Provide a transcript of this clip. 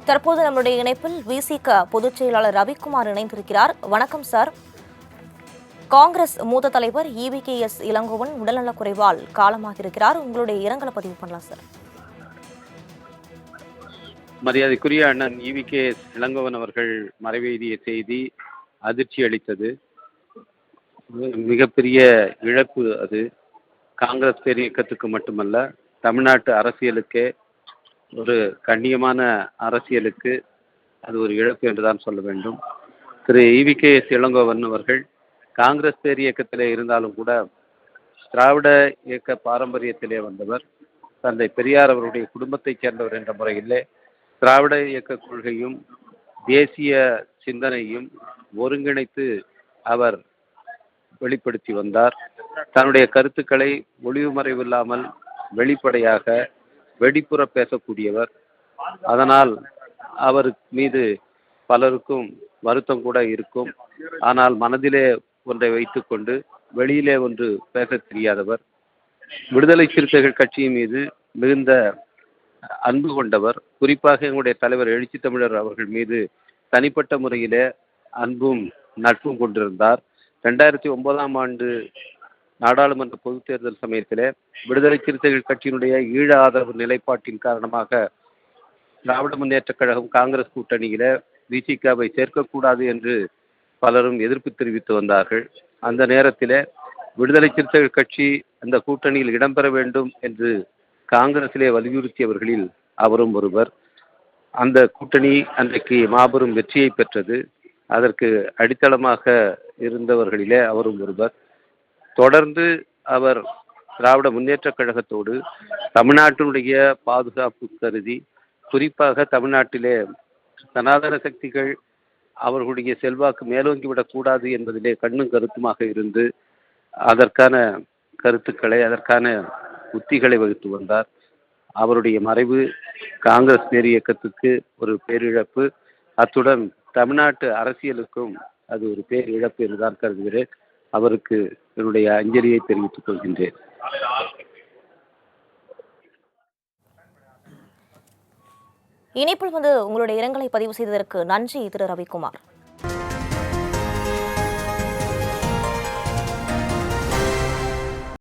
தற்போது நம்முடைய இணைப்பில் விசிக பொதுச் செயலாளர் ரவிக்குமார் இணைந்திருக்கிறார். வணக்கம் சார். காங்கிரஸ் மூத்த தலைவர் EVKS இளங்கோவன் உடல்நலக் குறைவால் காலமாகியிருக்கிறார். உங்களுடைய இரங்கலை பதிவு பண்ணலாம் சார். மரியாதைக்குரிய அண்ணன் EVKS இளங்கோவன் அவர்கள் மறைவேறிய செய்தி அதிர்ச்சி அளித்தது. மிகப்பெரிய இழப்பு அது. காங்கிரஸ் பேரியக்கத்துக்கு மட்டுமல்ல, தமிழ்நாட்டு அரசியலுக்கே, ஒரு கண்ணியமான அரசியலுக்கு அது ஒரு இழப்பு என்றுதான் சொல்ல வேண்டும். திரு EVKS இளங்கோவன் அவர்கள் காங்கிரஸ் பேரியக்கத்திலே இருந்தாலும் கூட திராவிட இயக்க பாரம்பரியத்திலே வந்தவர். தந்தை பெரியார் அவருடைய குடும்பத்தைச் சேர்ந்தவர் என்ற முறையிலே திராவிட இயக்க கொள்கையும் தேசிய சிந்தனையும் ஒருங்கிணைத்து அவர் வெளிப்படுத்தி வந்தார். தன்னுடைய கருத்துக்களை ஒளிவு மறைவில்லாமல் வெளிப்படையாக வெடிப்புற பேசக்கூடியவர். அதனால் அவர் மீது பலருக்கும் வருத்தம் கூட இருக்கும். ஆனால் மனதிலே ஒன்றை வைத்துக்கொண்டு வெளியிலே ஒன்று பேச தெரியாதவர். விடுதலை சிறுத்தைகள் கட்சியின் மீது மிகுந்த அன்பு கொண்டவர். குறிப்பாக எங்களுடைய தலைவர் எழுச்சி தமிழர் அவர்கள் மீது தனிப்பட்ட முறையிலே அன்பும் நட்பும் கொண்டிருந்தார். 2009ஆம் ஆண்டு நாடாளுமன்ற பொதுத் தேர்தல் சமயத்திலே விடுதலை சிறுத்தைகள் கட்சியினுடைய ஈழ ஆதரவு நிலைப்பாட்டின் காரணமாக திராவிட முன்னேற்றக் கழகம் காங்கிரஸ் கூட்டணியில விசிகாவை சேர்க்கக்கூடாது என்று பலரும் எதிர்ப்பு தெரிவித்து வந்தார்கள். அந்த நேரத்தில் விடுதலை சிறுத்தைகள் கட்சி அந்த கூட்டணியில் இடம்பெற வேண்டும் என்று காங்கிரசிலே வலியுறுத்தியவர்களில் அவரும் ஒருவர். அந்த கூட்டணி அன்றைக்கு மாபெரும் வெற்றியை பெற்றது. அதற்கு அடித்தளமாக இருந்தவர்களிலே அவரும் ஒருவர். தொடர்ந்து அவர் திராவிட முன்னேற்றக் கழகத்தோடு தமிழ்நாட்டினுடைய பாதுகாப்பு கருதி, குறிப்பாக தமிழ்நாட்டிலே சனாதன சக்திகள் அவர்களுடைய செல்வாக்கு மேலோங்கிவிடக்கூடாது என்பதிலே கண்ணும் கருத்துமாக இருந்து அதற்கான கருத்துக்களை, அதற்கான உத்திகளை வகுத்து வந்தார். அவருடைய மறைவு காங்கிரஸ் பேரியக்கத்துக்கு ஒரு பேரிழப்பு. அத்துடன் தமிழ்நாட்டு அரசியலுக்கும் அது ஒரு பேரிழப்பு என்றுதான் கருதுகிறேன். அவருக்கு என்னுடைய அஞ்சலியை தெரிவித்துக் கொள்கின்றேன். இணைப்பில் உங்களுடைய இரங்கலை பதிவு செய்ததற்கு நன்றி திரு ரவிக்குமார்.